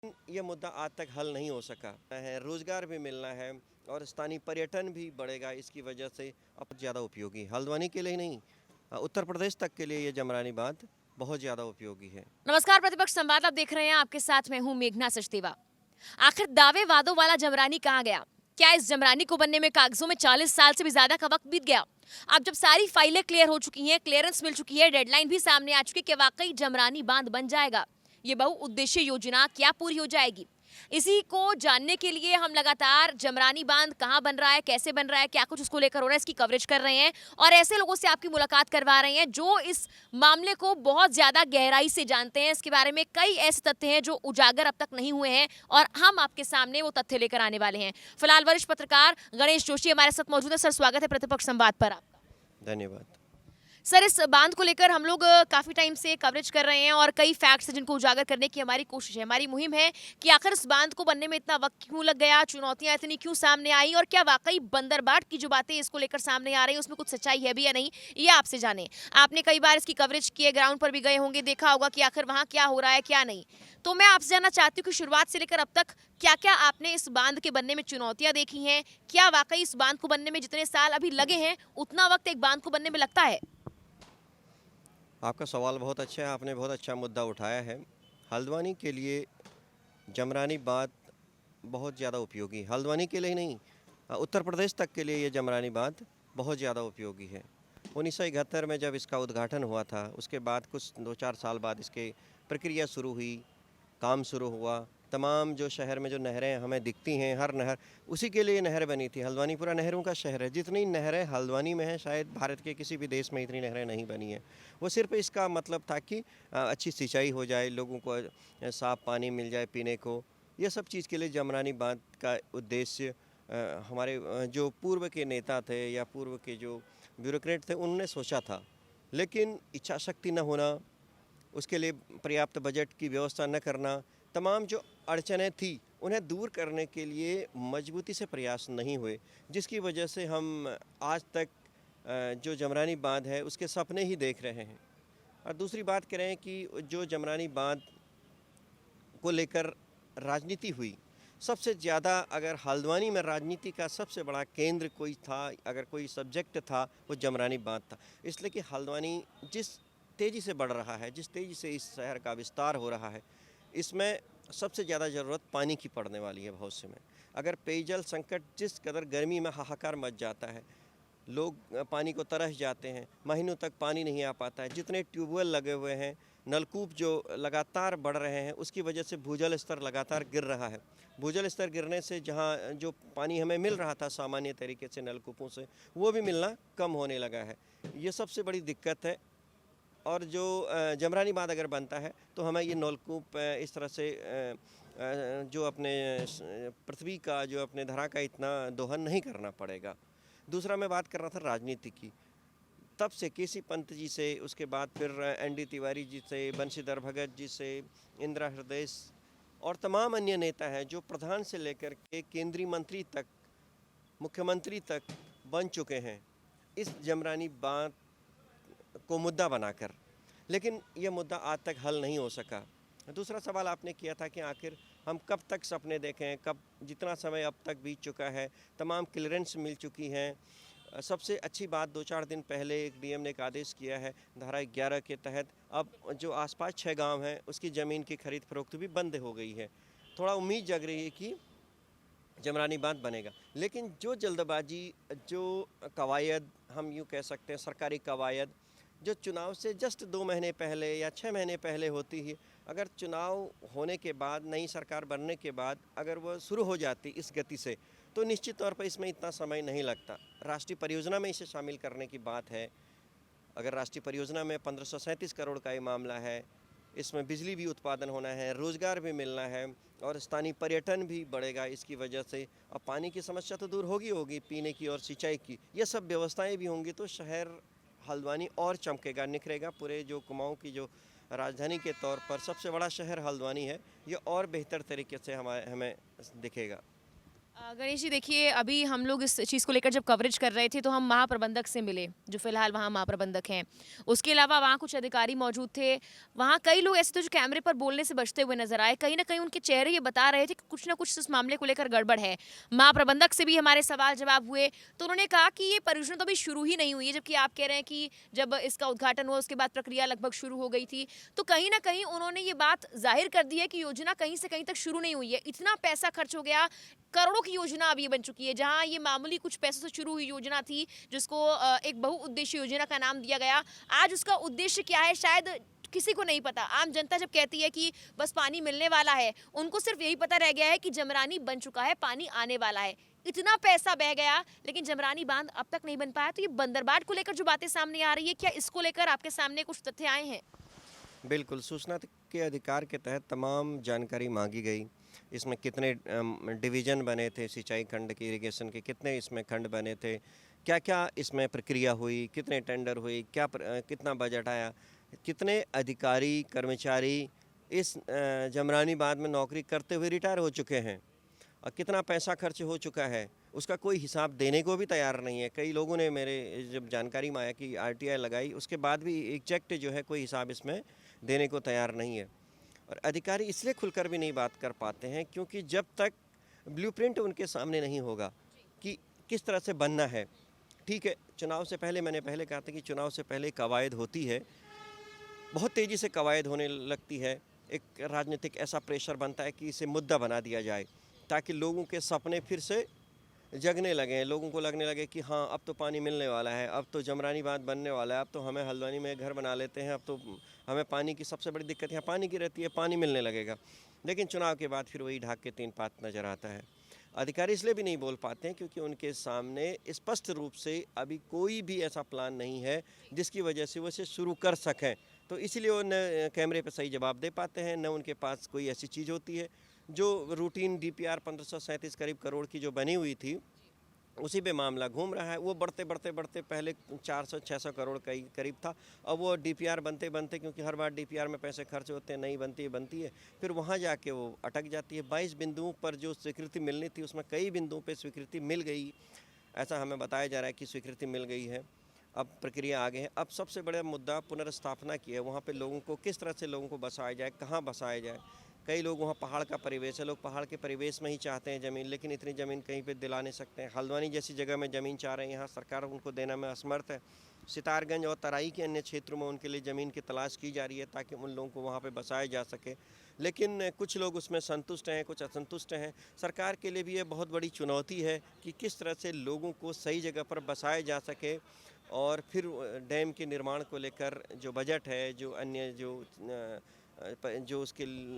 ये मुद्दा आज तक हल नहीं हो सका है। रोजगार भी मिलना है और स्थानीय पर्यटन भी बढ़ेगा। इसकी वजह से अब ज़्यादा उपयोगी हल्द्वानी के लिए ही नहीं, उत्तर प्रदेश तक के लिए ये जमरानी बांध बहुत ज़्यादा उपयोगी है। नमस्कार, प्रतिपक्ष संवाद आप देख रहे हैं। आपके साथ मैं हूं मेघना सचदेवा। आखिर दावे वादों वाला जमरानी कहाँ गया? क्या इस जमरानी को बनने में कागजों में 40 साल से भी ज्यादा का वक्त बीत गया? अब जब सारी फाइलें क्लियर हो चुकी हैं, क्लियरेंस मिल चुकी है, डेडलाइन भी सामने आ चुकी है कि वाकई जमरानी बांध बन जाएगा, ये बहुउद्देशीय योजना क्या पूरी हो जाएगी? इसी को जानने के लिए हम लगातार जमरानी बांध कहाँ बन रहा है, कैसे बन रहा है, क्या कुछ उसको लेकर हो रहा है, इसकी कवरेज कर रहे हैं और ऐसे लोगों से आपकी मुलाकात करवा रहे हैं जो इस मामले को बहुत ज्यादा गहराई से जानते हैं। इसके बारे में कई ऐसे तथ्य हैं जो उजागर अब तक नहीं हुए हैं और हम आपके सामने वो तथ्य लेकर आने वाले हैं। फिलहाल वरिष्ठ पत्रकार गणेश जोशी हमारे साथ मौजूद है। सर, स्वागत है प्रतिपक्ष संवाद पर आपका। धन्यवाद। सर, इस बांध को लेकर हम लोग काफी टाइम से कवरेज कर रहे हैं और कई फैक्ट्स हैं जिनको उजागर करने की हमारी कोशिश है, हमारी मुहिम है कि आखिर इस बांध को बनने में इतना वक्त क्यों लग गया, चुनौतियां इतनी क्यों सामने आई और क्या वाकई बंदरबाट की जो बातें इसको लेकर सामने आ रही है उसमें कुछ सच्चाई है भी या नहीं, ये आपसे जाने। आपने कई बार इसकी कवरेज की है, ग्राउंड पर भी गए होंगे, देखा होगा कि आखिर वहाँ क्या हो रहा है क्या नहीं। तो मैं आपसे जानना चाहती हूँ कि शुरुआत से लेकर अब तक क्या क्या आपने इस बांध के बनने में चुनौतियां देखी हैं? क्या वाकई इस बांध को बनने में जितने साल अभी लगे हैं उतना वक्त एक बांध को बनने में लगता है? आपका सवाल बहुत अच्छा है, आपने बहुत अच्छा मुद्दा उठाया है। हल्द्वानी के लिए जमरानी बांध बहुत ज़्यादा उपयोगी हल्द्वानी के लिए ही नहीं, उत्तर प्रदेश तक के लिए ये जमरानी बांध बहुत ज़्यादा उपयोगी है। 1971 में जब इसका उद्घाटन हुआ था, उसके बाद कुछ 2-4 साल बाद इसके प्रक्रिया शुरू हुई, काम शुरू हुआ। तमाम जो शहर में जो नहरें हमें दिखती हैं, हर नहर उसी के लिए नहर बनी थी। हल्द्वानी पूरा नहरों का शहर है। जितनी नहरें हल्द्वानी में हैं, शायद भारत के किसी भी देश में इतनी नहरें नहीं बनी हैं। वो सिर्फ इसका मतलब था कि अच्छी सिंचाई हो जाए, लोगों को साफ़ पानी मिल जाए पीने को। ये सब चीज़ के लिए जमरानी बांध का उद्देश्य हमारे जो पूर्व के नेता थे या पूर्व के जो ब्यूरोक्रेट थे उन्होंने सोचा था। लेकिन इच्छा शक्ति न होना, उसके लिए पर्याप्त बजट की व्यवस्था न करना, तमाम जो अड़चनें थी उन्हें दूर करने के लिए मजबूती से प्रयास नहीं हुए, जिसकी वजह से हम आज तक जो जमरानी बांध है उसके सपने ही देख रहे हैं। और दूसरी बात करें कि जो जमरानी बांध को लेकर राजनीति हुई, सबसे ज़्यादा अगर हल्द्वानी में राजनीति का सबसे बड़ा केंद्र कोई था, अगर कोई सब्जेक्ट था, वो जमरानी बांध था। इसलिए कि हल्द्वानी जिस तेज़ी से बढ़ रहा है, जिस तेज़ी से इस शहर का विस्तार हो रहा है, इसमें सबसे ज़्यादा ज़रूरत पानी की पड़ने वाली है भविष्य में। अगर पेयजल संकट जिस कदर गर्मी में हाहाकार मच जाता है, लोग पानी को तरस जाते हैं, महीनों तक पानी नहीं आ पाता है। जितने ट्यूबवेल लगे हुए हैं, नलकूप जो लगातार बढ़ रहे हैं, उसकी वजह से भूजल स्तर लगातार गिर रहा है। भूजल स्तर गिरने से जहाँ जो पानी हमें मिल रहा था सामान्य तरीके से नलकूपों से, वो भी मिलना कम होने लगा है। ये सबसे बड़ी दिक्कत है। और जो जमरानी बांध अगर बनता है तो हमें ये नलकूप इस तरह से जो अपने पृथ्वी का, जो अपने धरा का इतना दोहन नहीं करना पड़ेगा। दूसरा मैं बात कर रहा था राजनीति की। तब से केसी पंत जी से, उसके बाद फिर एनडी तिवारी जी से, बंशीधर भगत जी से, इंदिरा हृदय और तमाम अन्य नेता हैं जो प्रधान से लेकर के केंद्रीय मंत्री तक, मुख्यमंत्री तक बन चुके हैं इस जमरानी बांध को मुद्दा बनाकर। लेकिन ये मुद्दा आज तक हल नहीं हो सका। दूसरा सवाल आपने किया था कि आखिर हम कब तक सपने देखें, कब, जितना समय अब तक बीत चुका है, तमाम क्लियरेंस मिल चुकी हैं। सबसे अच्छी बात 2-4 दिन पहले एक डीएम ने एक आदेश किया है धारा 11 के तहत, अब जो आसपास 6 गांव हैं उसकी ज़मीन की खरीद फरोख्त भी बंद हो गई है। थोड़ा उम्मीद जग रही है कि जमरानी बांध बनेगा। लेकिन जो जल्दबाजी, जो कवायद, हम यूँ कह सकते हैं सरकारी कवायद, जो चुनाव से जस्ट 2 महीने पहले या 6 महीने पहले होती है, अगर चुनाव होने के बाद, नई सरकार बनने के बाद अगर वो शुरू हो जाती इस गति से, तो निश्चित तौर पर इसमें इतना समय नहीं लगता। राष्ट्रीय परियोजना में इसे शामिल करने की बात है। अगर राष्ट्रीय परियोजना में 1537 करोड़ का ये मामला है, इसमें बिजली भी उत्पादन होना है, रोज़गार भी मिलना है और स्थानीय पर्यटन भी बढ़ेगा इसकी वजह से। अब पानी की समस्या तो दूर होगी पीने की और सिंचाई की, ये सब व्यवस्थाएं भी होंगी तो शहर हल्द्वानी और चमकेगा, निखरेगा। पूरे जो कुमाऊं की जो राजधानी के तौर पर सबसे बड़ा शहर हल्द्वानी है, ये और बेहतर तरीके से हमें दिखेगा। गणेश जी देखिए, अभी हम लोग इस चीज़ को लेकर जब कवरेज कर रहे थे तो हम महाप्रबंधक से मिले, जो फ़िलहाल वहाँ महाप्रबंधक हैं। उसके अलावा वहाँ कुछ अधिकारी मौजूद थे। वहाँ कई लोग ऐसे थे जो कैमरे पर बोलने से बचते हुए नज़र आए। कहीं न कहीं उनके चेहरे ये बता रहे थे कि कुछ न कुछ इस मामले को लेकर गड़बड़ है। महाप्रबंधक से भी हमारे सवाल-जवाब हुए, तो उन्होंने कहा कि ये परियोजना तो अभी शुरू ही नहीं हुई है, जबकि आप कह रहे हैं कि जब इसका उद्घाटन हुआ उसके बाद प्रक्रिया लगभग शुरू हो गई थी। तो कहीं न कहीं उन्होंने ये बात ज़ाहिर कर दी है कि योजना कहीं से कहीं तक शुरू नहीं हुई है। इतना पैसा खर्च हो गया, करोड़ों की योजना अब ये बन चुकी है, जहाँ ये मामूली कुछ पैसों से शुरू हुई योजना थी, जिसको एक बहुउद्देशीय योजना का नाम दिया गया। आज उसका उद्देश्य क्या है शायद किसी को नहीं पता। आम जनता जब कहती है कि बस पानी मिलने वाला है, उनको सिर्फ यही पता रह गया है कि जमरानी बन चुका है, पानी आने वाला है। इतना पैसा बह गया, लेकिन जमरानी बांध अब तक नहीं बन पाया। तो ये बंदरबाट को लेकर जो बातें सामने आ रही है, क्या इसको लेकर आपके सामने कुछ तथ्य आए हैं? बिल्कुल, सूचना के अधिकार के तहत तमाम जानकारी मांगी गई। इसमें कितने डिवीज़न बने थे सिंचाई खंड के, इरिगेशन के, कितने इसमें खंड बने थे, क्या-क्या इसमें प्रक्रिया हुई, कितने टेंडर हुई, कितना बजट आया, कितने अधिकारी, कर्मचारी इस जमरानी बाँध में नौकरी करते हुए रिटायर हो चुके हैं और कितना पैसा खर्च हो चुका है, उसका कोई हिसाब देने को भी तैयार नहीं है। कई लोगों ने मेरे जब जानकारी में आया कि आरटीआई लगाई, उसके बाद भी एग्जैक्ट जो है कोई हिसाब इसमें देने को तैयार नहीं है। और अधिकारी इसलिए खुलकर भी नहीं बात कर पाते हैं क्योंकि जब तक ब्लूप्रिंट उनके सामने नहीं होगा कि किस तरह से बनना है। ठीक है, चुनाव से पहले मैंने पहले कहा था कि चुनाव से पहले कवायद होती है, बहुत तेज़ी से कवायद होने लगती है। एक राजनीतिक ऐसा प्रेशर बनता है कि इसे मुद्दा बना दिया जाए ताकि लोगों के सपने फिर से जगने लगे, लोगों को लगने लगे कि हाँ अब तो पानी मिलने वाला है, अब तो जमरानी बांध बनने वाला है, अब तो हमें हल्द्वानी में घर बना लेते हैं, अब तो हमें पानी की सबसे बड़ी दिक्कत यहाँ पानी की रहती है, पानी मिलने लगेगा। लेकिन चुनाव के बाद फिर वही ढाक के तीन पात नज़र आता है। अधिकारी इसलिए भी नहीं बोल पाते हैं क्योंकि उनके सामने स्पष्ट रूप से अभी कोई भी ऐसा प्लान नहीं है जिसकी वजह से वो इसे शुरू कर सकें। तो इसीलिए वो न कैमरे पर सही जवाब दे पाते हैं, न उनके पास कोई ऐसी चीज़ होती है जो रूटीन डीपीआर 1537 करीब करोड़ की जो बनी हुई थी, उसी पे मामला घूम रहा है। वो बढ़ते पहले 400-600 करोड़ करीब था। अब वो डीपीआर बनते क्योंकि हर बार डीपीआर में पैसे खर्च होते हैं, नहीं बनती है, फिर वहाँ जाके वो अटक जाती है। 22 बिंदुओं पर जो स्वीकृति मिलनी थी उसमें कई बिंदुओं पे स्वीकृति मिल गई, ऐसा हमें बताया जा रहा है कि स्वीकृति मिल गई है। अब प्रक्रिया आगे है। अब सबसे बड़ा मुद्दा पुनर्स्थापना की है। वहाँ पे लोगों को किस तरह से लोगों को बसाया जाए, कहाँ बसाया जाए। कई लोग वहाँ पहाड़ का परिवेश है, लोग पहाड़ के परिवेश में ही चाहते हैं ज़मीन, लेकिन इतनी ज़मीन कहीं पे दिला नहीं सकते हैं। हल्द्वानी जैसी जगह में ज़मीन चाह रहे हैं, यहाँ सरकार उनको देना में असमर्थ है। सितारगंज और तराई के अन्य क्षेत्रों में उनके लिए ज़मीन की तलाश की जा रही है ताकि उन लोगों को वहाँ पे बसाया जा सके, लेकिन कुछ लोग उसमें संतुष्ट हैं, कुछ असंतुष्ट हैं। सरकार के लिए भी ये बहुत बड़ी चुनौती है कि किस तरह से लोगों को सही जगह पर बसाया जा सके और फिर डैम के निर्माण को लेकर जो बजट है, जो अन्य जो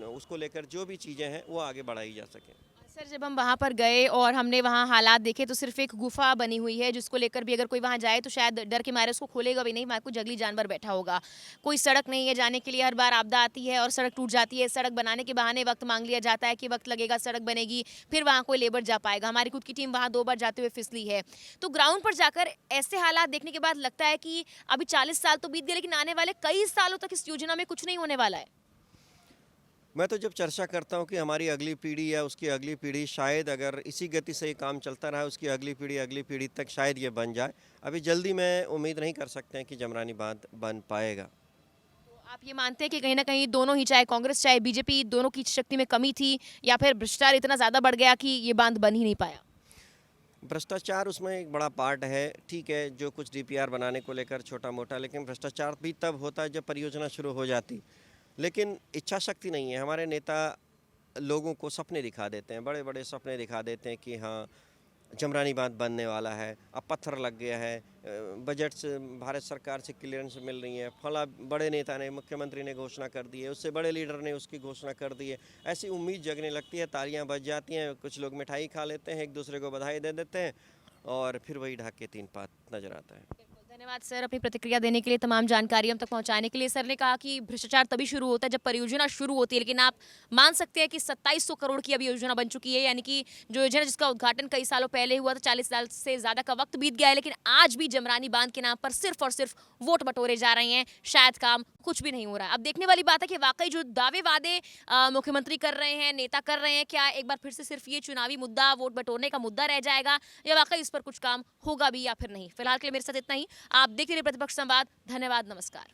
उसको लेकर जो भी चीज़ें हैं वो आगे बढ़ाई जा सकें। सर जब हम वहाँ पर गए और हमने वहाँ हालात देखे तो सिर्फ एक गुफा बनी हुई है, जिसको लेकर भी अगर कोई वहाँ जाए तो शायद डर के मारे उसको खोलेगा भी नहीं, वहाँ कोई जंगली जानवर बैठा होगा। कोई सड़क नहीं है जाने के लिए, हर बार आपदा आती है और सड़क टूट जाती है। सड़क बनाने के बहाने वक्त मांग लिया जाता है कि वक्त लगेगा, सड़क बनेगी, फिर वहाँ कोई लेबर जा पाएगा। हमारी खुद की टीम वहाँ 2 बार जाते हुए फिसली है। तो ग्राउंड पर जाकर ऐसे हालात देखने के बाद लगता है कि अभी 40 साल तो बीत गए, लेकिन आने वाले कई सालों तक इस योजना में कुछ नहीं होने वाला है। मैं तो जब चर्चा करता हूँ कि हमारी अगली पीढ़ी या उसकी अगली पीढ़ी, शायद अगर इसी गति से ये काम चलता रहा, उसकी अगली पीढ़ी तक शायद ये बन जाए। अभी जल्दी में उम्मीद नहीं कर सकते हैं कि जमरानी बांध बन पाएगा। तो आप ये मानते हैं कि कहीं न कहीं दोनों ही, चाहे कांग्रेस चाहे बीजेपी, दोनों की शक्ति में कमी थी या फिर भ्रष्टाचार इतना ज़्यादा बढ़ गया कि ये बांध बन ही नहीं पाया? भ्रष्टाचार उसमें एक बड़ा पार्ट है। ठीक है, जो कुछ डीपीआर बनाने को लेकर छोटा-मोटा, लेकिन भ्रष्टाचार भी तब होता है जब परियोजना शुरू हो जाती। लेकिन इच्छा शक्ति नहीं है। हमारे नेता लोगों को सपने दिखा देते हैं, बड़े-बड़े सपने दिखा देते हैं कि हाँ, जमरानी बांध बनने वाला है, अब पत्थर लग गया है, बजट से भारत सरकार से क्लियरेंस मिल रही है, फला बड़े नेता ने, मुख्यमंत्री ने घोषणा कर दी है, उससे बड़े लीडर ने उसकी घोषणा कर दी है। ऐसी उम्मीद जगने लगती है, तालियां बज जाती हैं, कुछ लोग मिठाई खा लेते हैं, एक दूसरे को बधाई दे देते हैं और फिर वही ढाक के तीन पात नज़र आता है। बिल्कुल, धन्यवाद। धन्यवाद सर अपनी प्रतिक्रिया देने के लिए, तमाम जानकारी हम तक पहुंचाने के लिए। सर ने कहा कि भ्रष्टाचार तभी शुरू होता है जब परियोजना शुरू होती है, लेकिन आप मान सकते हैं कि 2700 करोड़ की अभी योजना बन चुकी है, यानी कि जो योजना जिसका उद्घाटन कई सालों पहले हुआ था, 40 साल से ज्यादा का वक्त बीत गया है, लेकिन आज भी जमरानी बांध के नाम पर सिर्फ और सिर्फ वोट बटोरे जा रहे हैं, शायद काम कुछ भी नहीं हो रहा है। अब देखने वाली बात है कि वाकई जो दावे वादे मुख्यमंत्री कर रहे हैं, नेता कर रहे हैं, क्या एक बार फिर से सिर्फ ये चुनावी मुद्दा, वोट बटोरने का मुद्दा रह जाएगा, या वाकई इस पर कुछ काम होगा भी या फिर नहीं। फिलहाल के लिए मेरे साथ इतना ही। आप देखते रहिए प्रतिपक्ष संवाद। धन्यवाद, नमस्कार।